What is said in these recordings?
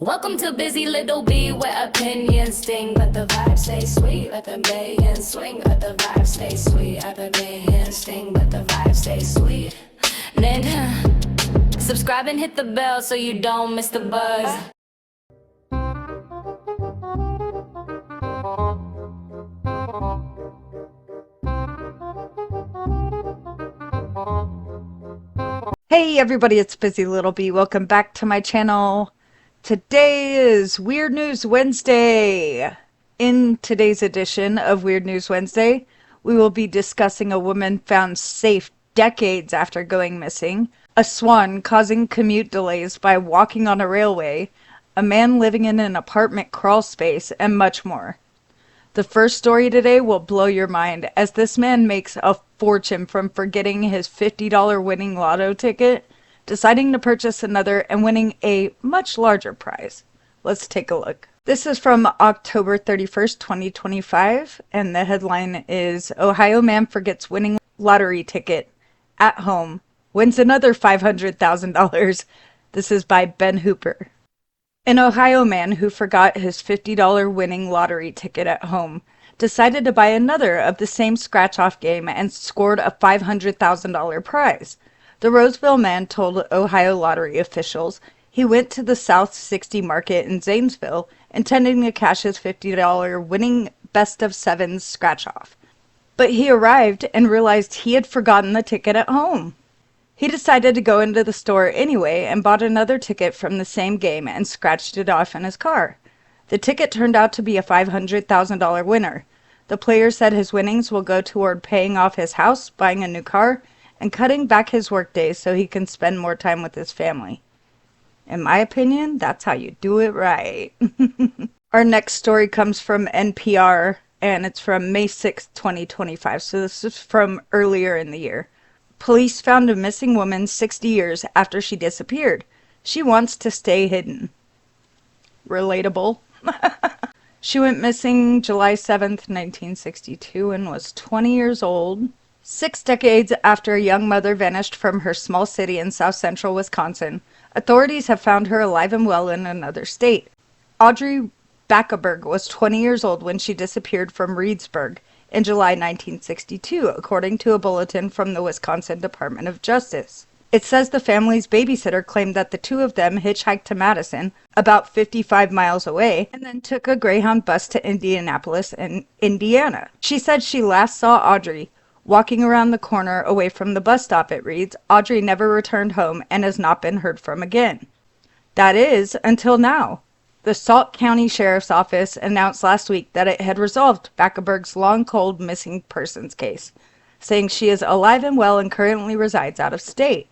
Welcome to Busy Little Bee, where opinions sting, but the vibes stay sweet. Let the mayhem swing, but the vibes stay sweet. Let the mayhem sting, but the vibes stay sweet. Then, subscribe and hit the bell so you don't miss the buzz. Hey everybody, it's Busy Little Bee. Welcome back to my channel. Today is Weird News Wednesday. In today's edition of Weird News Wednesday, we will be discussing a woman found safe decades after going missing, a swan causing commute delays by walking on a railway, a man living in an apartment crawl space, and much more. The first story today will blow your mind, as this man makes a fortune from forgetting his $50 winning lotto ticket, deciding to purchase another, and winning a much larger prize. Let's take a look. This is from October 31st, 2025, and the headline is, Ohio man forgets winning lottery ticket at home, wins another $500,000. This is by Ben Hooper. An Ohio man who forgot his $50 winning lottery ticket at home decided to buy another of the same scratch-off game and scored a $500,000 prize. The Roseville man told Ohio lottery officials he went to the South 60 market in Zanesville intending to cash his $50 winning best of sevens scratch-off. But he arrived and realized he had forgotten the ticket at home. He decided to go into the store anyway and bought another ticket from the same game and scratched it off in his car. The ticket turned out to be a $500,000 winner. The player said his winnings will go toward paying off his house, buying a new car, and cutting back his workdays so he can spend more time with his family. In my opinion, that's how you do it right. Our next story comes from NPR, and it's from May 6, 2025, so this is from earlier in the year. Police found a missing woman 60 years after she disappeared. She wants to stay hidden. Relatable. She went missing July 7th, 1962 and was 20 years old. 6 decades after a young mother vanished from her small city in south central Wisconsin, authorities have found her alive and well in another state. Audrey Backeberg was 20 years old when she disappeared from Reedsburg in July 1962, according to a bulletin from the Wisconsin Department of Justice. It says the family's babysitter claimed that the two of them hitchhiked to Madison, about 55 miles away, and then took a Greyhound bus to Indianapolis in Indiana. She said she last saw Audrey walking around the corner away from the bus stop, it reads. Audrey never returned home and has not been heard from again. That is, until now. The Sauk County Sheriff's Office announced last week that it had resolved Backeberg's long-cold missing persons case, saying she is alive and well and currently resides out of state.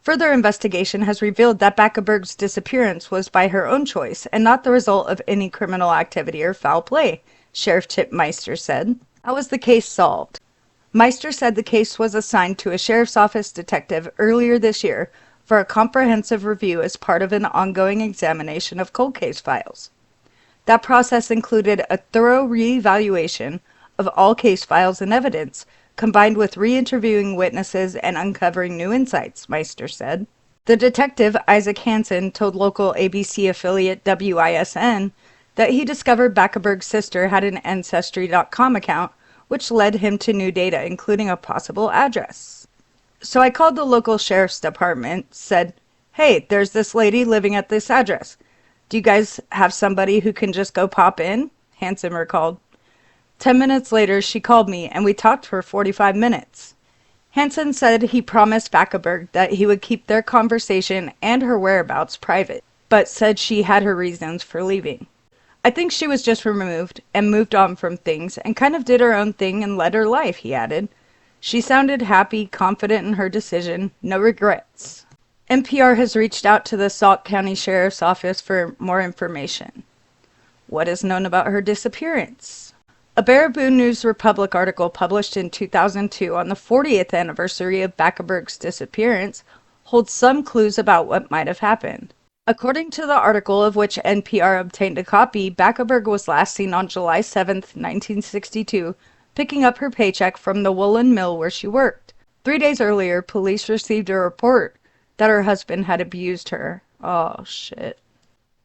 Further investigation has revealed that Backeberg's disappearance was by her own choice and not the result of any criminal activity or foul play, Sheriff Chip Meister said. How was the case solved? Meister said the case was assigned to a Sheriff's Office detective earlier this year for a comprehensive review as part of an ongoing examination of cold case files. That process included a thorough re-evaluation of all case files and evidence, combined with re-interviewing witnesses and uncovering new insights, Meister said. The detective, Isaac Hansen, told local ABC affiliate WISN that he discovered Backeberg's sister had an Ancestry.com account, which led him to new data, including a possible address. So I called the local sheriff's department, said, hey, there's this lady living at this address. Do you guys have somebody who can just go pop in? Hansen recalled. 10 minutes later, she called me, and we talked for 45 minutes. Hansen said he promised Backeberg that he would keep their conversation and her whereabouts private, but said she had her reasons for leaving. I think she was just removed and moved on from things and kind of did her own thing and led her life, he added. She sounded happy, confident in her decision, no regrets. NPR has reached out to the Sauk County Sheriff's Office for more information. What is known about her disappearance? A Baraboo News Republic article published in 2002 on the 40th anniversary of Backeberg's disappearance holds some clues about what might have happened. According to the article, of which NPR obtained a copy, Backeberg was last seen on July 7, 1962, picking up her paycheck from the woolen mill where she worked. 3 days earlier, police received a report that her husband had abused her. Oh, shit.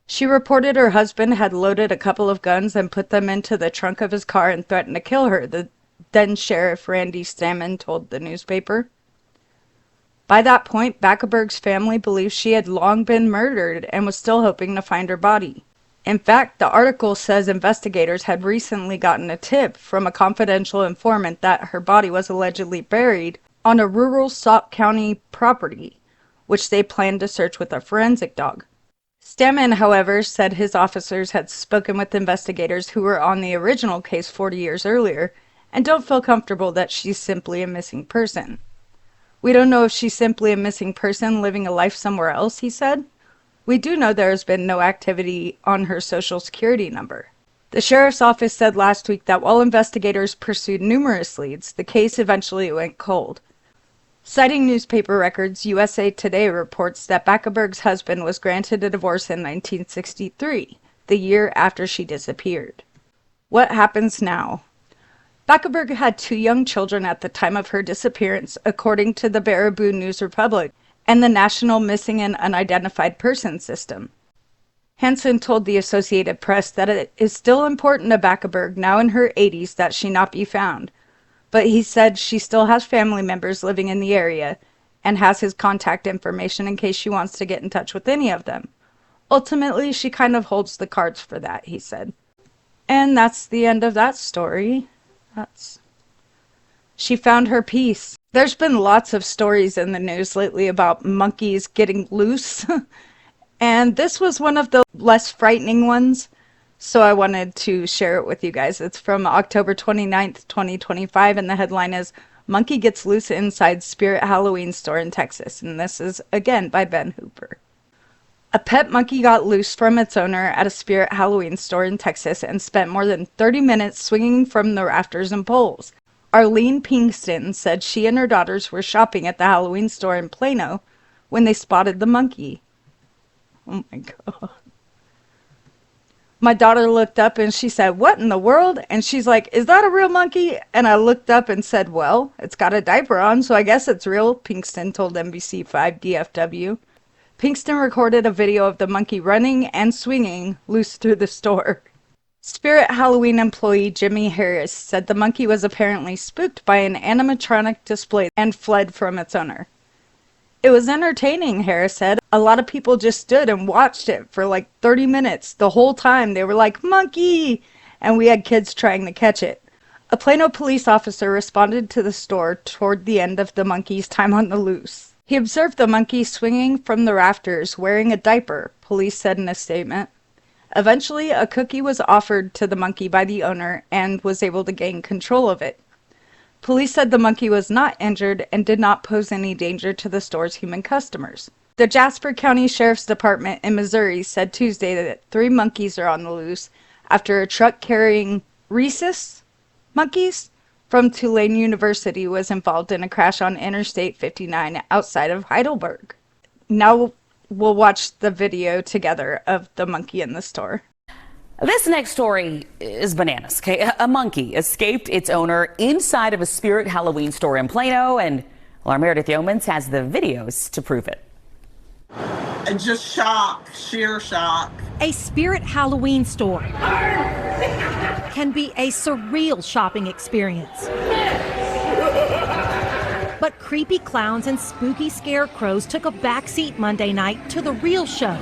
She reported her husband had loaded a couple of guns and put them into the trunk of his car and threatened to kill her, the then Sheriff Randy Stammen told the newspaper. By that point, Backeberg's family believed she had long been murdered and was still hoping to find her body. In fact, the article says investigators had recently gotten a tip from a confidential informant that her body was allegedly buried on a rural Sauk County property, which they planned to search with a forensic dog. Stammen, however, said his officers had spoken with investigators who were on the original case 40 years earlier and don't feel comfortable that she's simply a missing person. We don't know if she's simply a missing person living a life somewhere else, he said. We do know there has been no activity on her social security number. The sheriff's office said last week that while investigators pursued numerous leads, the case eventually went cold. Citing newspaper records, USA Today reports that Backeberg's husband was granted a divorce in 1963, the year after she disappeared. What happens now? Backeberg had 2 young children at the time of her disappearance, according to the Baraboo News Republic and the National Missing and Unidentified Persons System. Hansen told the Associated Press that it is still important to Backeberg, now in her 80s, that she not be found. But he said she still has family members living in the area and has his contact information in case she wants to get in touch with any of them. Ultimately, she kind of holds the cards for that, he said. And that's the end of that story. She found her peace. There's been lots of stories in the news lately about monkeys getting loose. And this was one of the less frightening ones. So I wanted to share it with you guys. It's from October 29th, 2025, and the headline is Monkey Gets Loose Inside Spirit Halloween Store in Texas. And this is, again, by Ben Hooper. A pet monkey got loose from its owner at a Spirit Halloween store in Texas and spent more than 30 minutes swinging from the rafters and poles. Arlene Pinkston said she and her daughters were shopping at the Halloween store in Plano when they spotted the monkey. Oh my God. My daughter looked up and she said, "What in the world?" And she's like, "Is that a real monkey?" And I looked up and said, "Well, it's got a diaper on, so I guess it's real," Pinkston told NBC5 DFW. Pinkston recorded a video of the monkey running and swinging loose through the store. Spirit Halloween employee Jimmy Harris said the monkey was apparently spooked by an animatronic display and fled from its owner. "It was entertaining," Harris said. "A lot of people just stood and watched it for like 30 minutes. The whole time they were like, 'Monkey!' And we had kids trying to catch it." A Plano police officer responded to the store toward the end of the monkey's time on the loose. He observed the monkey swinging from the rafters wearing a diaper, police said in a statement. Eventually, a cookie was offered to the monkey by the owner and was able to gain control of it. Police said the monkey was not injured and did not pose any danger to the store's human customers. The Jasper County Sheriff's Department in Missouri said Tuesday that 3 monkeys are on the loose after a truck carrying rhesus monkeys from Tulane University was involved in a crash on Interstate 59 outside of Heidelberg. Now we'll watch the video together of the monkey in the store. This next story is bananas. Okay, a monkey escaped its owner inside of a Spirit Halloween store in Plano, and our Meredith Yeomans has the videos to prove it. And just shock, sheer shock. A Spirit Halloween store can be a surreal shopping experience. But creepy clowns and spooky scarecrows took a backseat Monday night to the real show.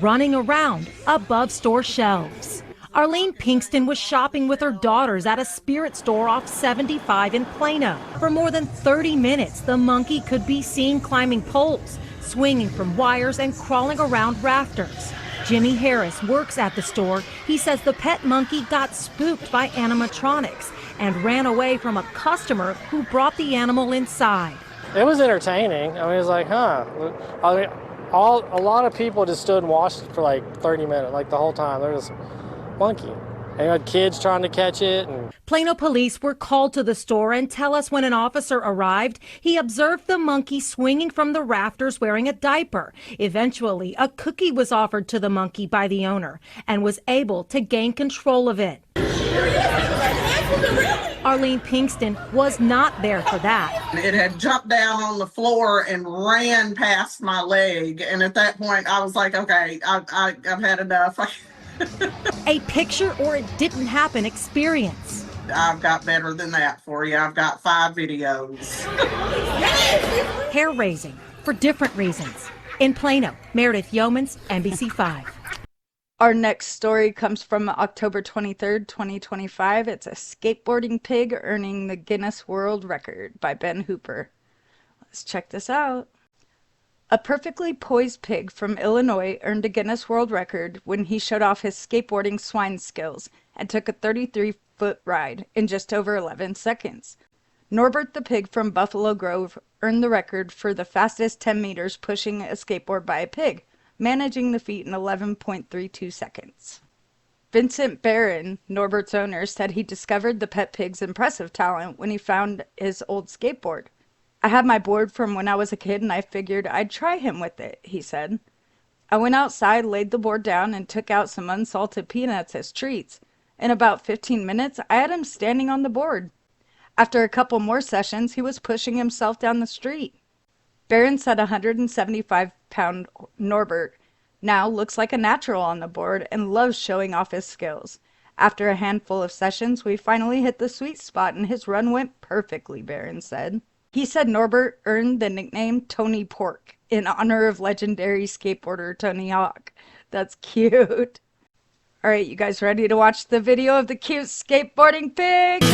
Running around above store shelves. Arlene Pinkston was shopping with her daughters at a Spirit store off 75 in Plano. For more than 30 minutes, the monkey could be seen climbing poles, swinging from wires, and crawling around rafters. Jimmy Harris works at the store. He says the pet monkey got spooked by animatronics and ran away from a customer who brought the animal inside. It was entertaining. I mean, it was like, huh. I mean, a lot of people just stood and watched for like 30 minutes, like the whole time. There was a monkey. And you had kids trying to catch it. Plano police were called to the store and tell us when an officer arrived, he observed the monkey swinging from the rafters wearing a diaper. Eventually, a cookie was offered to the monkey by the owner and was able to gain control of it. Arlene Pinkston was not there for that. It had jumped down on the floor and ran past my leg. And at that point, I was like, okay, I've had enough. A picture or it didn't happen experience. I've got better than that for you. I've got 5 videos. Hair raising for different reasons. In Plano, Meredith Yeomans, NBC5. Our next story comes from October 23rd, 2025. It's a skateboarding pig earning the Guinness World Record by Ben Hooper. Let's check this out. A perfectly poised pig from Illinois earned a Guinness World Record when he showed off his skateboarding swine skills and took a 33-foot ride in just over 11 seconds. Norbert the pig from Buffalo Grove earned the record for the fastest 10 meters pushing a skateboard by a pig, managing the feat in 11.32 seconds. Vincent Barron, Norbert's owner, said he discovered the pet pig's impressive talent when he found his old skateboard. I had my board from when I was a kid and I figured I'd try him with it, he said. I went outside, laid the board down, and took out some unsalted peanuts as treats. In about 15 minutes, I had him standing on the board. After a couple more sessions, he was pushing himself down the street. Barron said 175-pound Norbert now looks like a natural on the board and loves showing off his skills. After a handful of sessions, we finally hit the sweet spot and his run went perfectly, Barron said. He said Norbert earned the nickname Tony Pork in honor of legendary skateboarder Tony Hawk. That's cute. All right, you guys ready to watch the video of the cute skateboarding pig?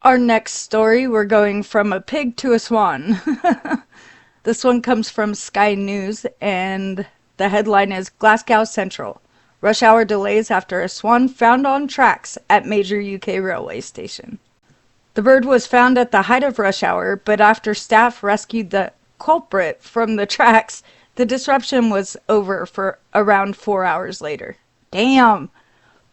Our next story, we're going from a pig to a swan. This one comes from Sky News, and the headline is Glasgow Central. Rush hour delays after a swan found on tracks at major UK railway station. The bird was found at the height of rush hour, but after staff rescued the culprit from the tracks, the disruption was over for around 4 hours later. Damn!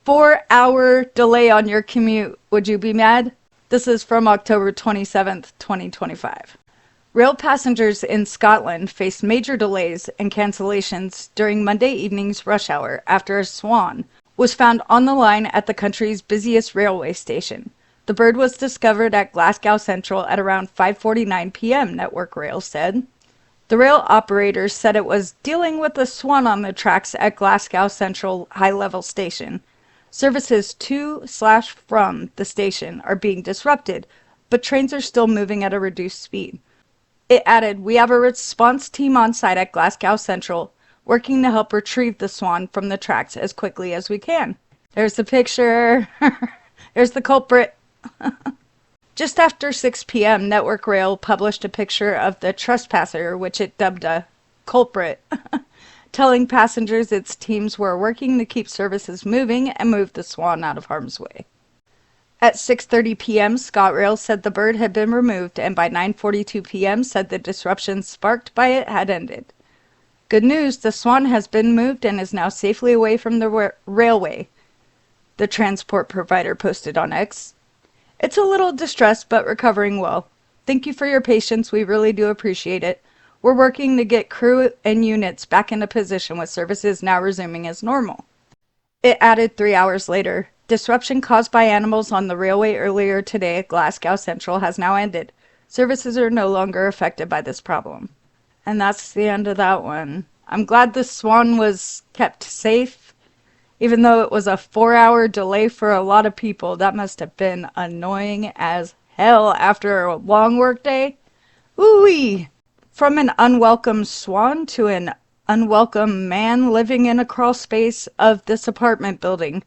4-hour delay on your commute. Would you be mad? This is from October 27th, 2025. Rail passengers in Scotland faced major delays and cancellations during Monday evening's rush hour after a swan was found on the line at the country's busiest railway station. The bird was discovered at Glasgow Central at around 5:49 p.m., Network Rail said. The rail operators said it was dealing with a swan on the tracks at Glasgow Central High-Level Station. Services to/from the station are being disrupted, but trains are still moving at a reduced speed. It added, we have a response team on site at Glasgow Central working to help retrieve the swan from the tracks as quickly as we can. There's the picture. There's the culprit. Just after 6 p.m., Network Rail published a picture of the trespasser, which it dubbed a culprit, telling passengers its teams were working to keep services moving and move the swan out of harm's way. At 6:30 p.m., ScotRail said the bird had been removed, and by 9:42 p.m. said the disruption sparked by it had ended. Good news, the swan has been moved and is now safely away from the railway, the transport provider posted on X. It's a little distressed, but recovering well. Thank you for your patience, we really do appreciate it. We're working to get crew and units back into position with services now resuming as normal. It added 3 hours later. Disruption caused by animals on the railway earlier today at Glasgow Central has now ended. Services are no longer affected by this problem. And that's the end of that one. I'm glad the swan was kept safe. Even though it was a 4-hour delay for a lot of people, that must have been annoying as hell after a long work day. Ooh-wee! From an unwelcome swan to an unwelcome man living in a crawl space of this apartment building.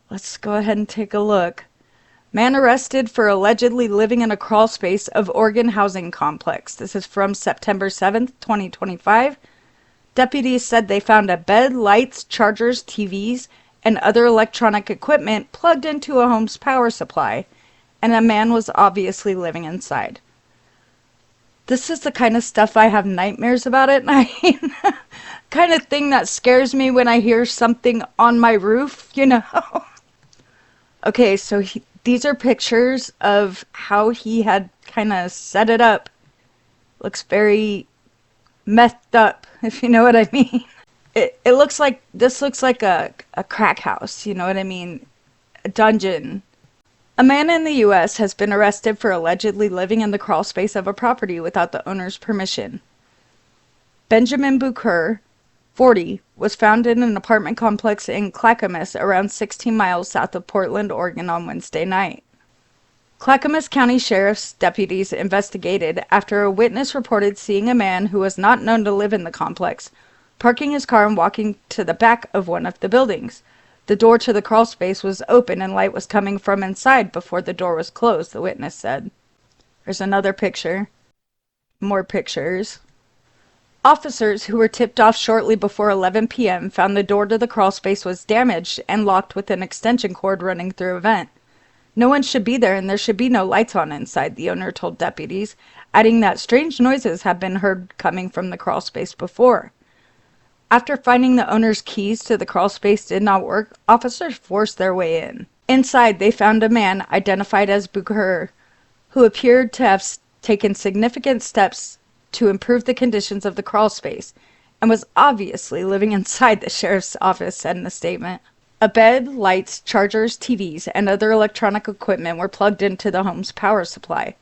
Let's go ahead and take a look. Man arrested for allegedly living in a crawl space of Oregon Housing Complex. This is from September 7th, 2025. Deputies said they found a bed, lights, chargers, TVs, and other electronic equipment plugged into a home's power supply, and a man was obviously living inside. This is the kind of stuff I have nightmares about at night. Kind of thing that scares me when I hear something on my roof, you know? Okay, so these are pictures of how he had kind of set it up. Looks very methed up, if you know what I mean. It looks like, this looks like a crack house, you know what I mean? A dungeon. A man in the U.S. has been arrested for allegedly living in the crawl space of a property without the owner's permission. Benjamin Bucher, 40, was found in an apartment complex in Clackamas, around 16 miles south of Portland, Oregon, on Wednesday night. Clackamas County Sheriff's deputies investigated after a witness reported seeing a man who was not known to live in the complex, parking his car and walking to the back of one of the buildings. The door to the crawl space was open and light was coming from inside before the door was closed, the witness said. There's another picture. More pictures. Officers who were tipped off shortly before 11 p.m. found the door to the crawl space was damaged and locked with an extension cord running through a vent. No one should be there and there should be no lights on inside, the owner told deputies, adding that strange noises had been heard coming from the crawl space before. After finding the owner's keys to the crawl space did not work, officers forced their way in. Inside, they found a man identified as Bucher, who appeared to have taken significant steps to improve the conditions of the crawl space, and was obviously living inside, the sheriff's office said in a statement. A bed, lights, chargers, TVs, and other electronic equipment were plugged into the home's power supply.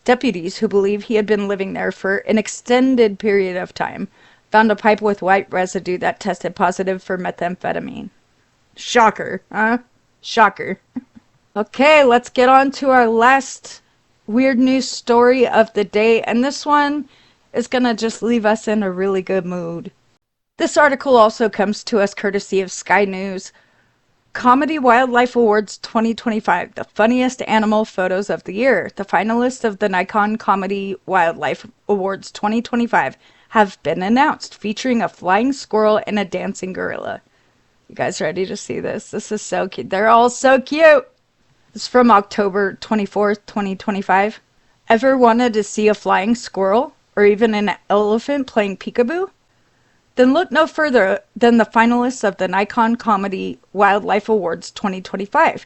Deputies, who believe he had been living there for an extended period of time, found a pipe with white residue that tested positive for methamphetamine. Shocker, huh? Shocker. Okay, let's get on to our last weird news story of the day, and this one is gonna just leave us in a really good mood. This article also comes to us courtesy of Sky News. Comedy Wildlife Awards 2025, the funniest animal photos of the year. The finalists of the Nikon Comedy Wildlife Awards 2025 have been announced, featuring a flying squirrel and a dancing gorilla. You guys ready to see this? This is so cute. They're all so cute! This is from October 24th, 2025. Ever wanted to see a flying squirrel? Or even an elephant playing peekaboo? Then look no further than the finalists of the Nikon Comedy Wildlife Awards 2025.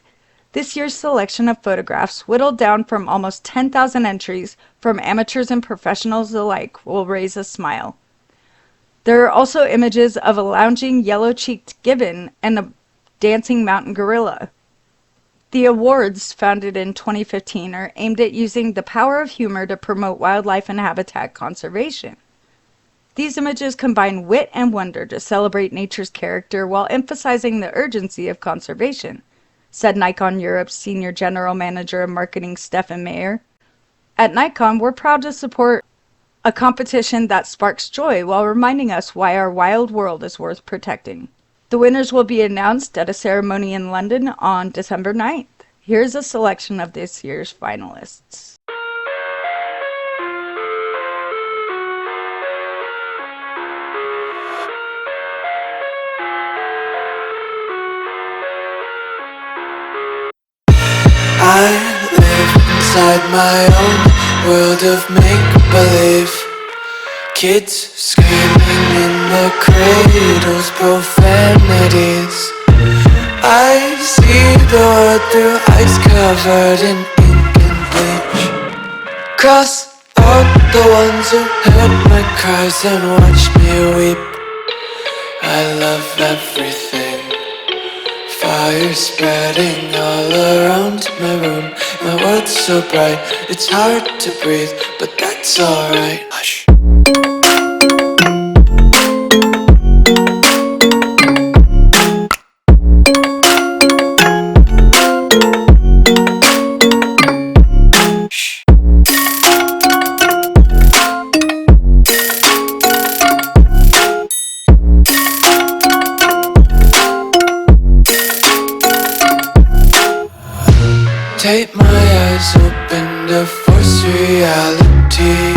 This year's selection of photographs, whittled down from almost 10,000 entries from amateurs and professionals alike, will raise a smile. There are also images of a lounging yellow-cheeked gibbon and a dancing mountain gorilla. The awards, founded in 2015, are aimed at using the power of humor to promote wildlife and habitat conservation. These images combine wit and wonder to celebrate nature's character while emphasizing the urgency of conservation, said Nikon Europe's Senior General Manager of Marketing Stefan Mayer. At Nikon, we're proud to support a competition that sparks joy while reminding us why our wild world is worth protecting. The winners will be announced at a ceremony in London on December 9th. Here's a selection of this year's finalists. I live inside my own world of make-believe. Kids screaming in the cradles, profanities. I see the world through ice covered in ink and bleach. Cross out the ones who heard my cries and watched me weep. I love everything. Fire spreading all around my room. My world's so bright, it's hard to breathe, but that's alright. Hush. Take my eyes open to force reality.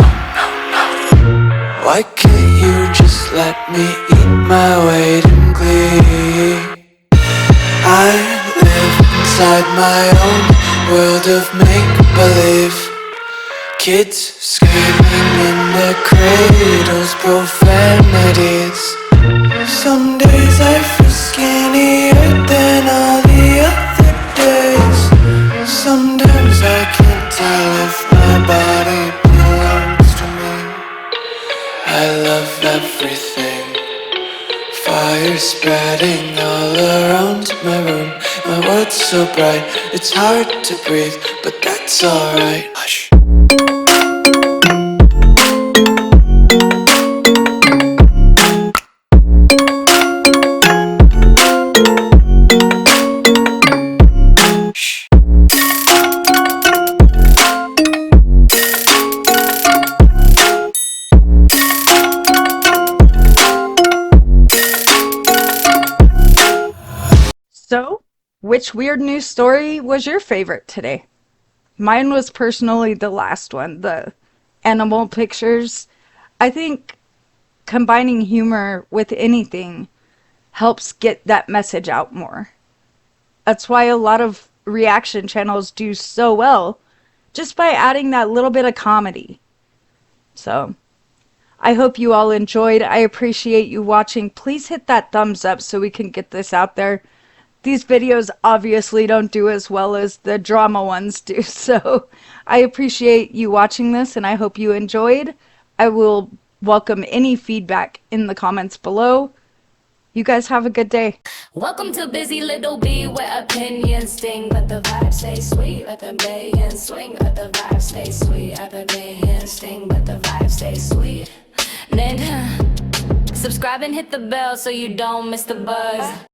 Why can't you just let me eat my weight in glee? I live inside my own world of make-believe. Kids screaming in their cradles, profanities. Some days I feel skinnier than all the other days. Sometimes I can't tell if my body belongs to me. I love everything. Fire spreading all around my room. My world's so bright, it's hard to breathe, but that's alright. Hush. So, which weird news story was your favorite today? Mine was personally the last one, the animal pictures. I think combining humor with anything helps get that message out more. That's why a lot of reaction channels do so well, just by adding that little bit of comedy. So, I hope you all enjoyed. I appreciate you watching. Please hit that thumbs up so we can get this out there. These videos obviously don't do as well as the drama ones do, so I appreciate you watching this and I hope you enjoyed. I will welcome any feedback in the comments below. You guys have a good day. Welcome to Busy Little Bee, where opinions sting, but the vibes stay sweet. Let them bay and swing, but the vibes stay sweet. Let them bay and sting, but the vibes stay sweet. Then subscribe and hit the bell so you don't miss the buzz.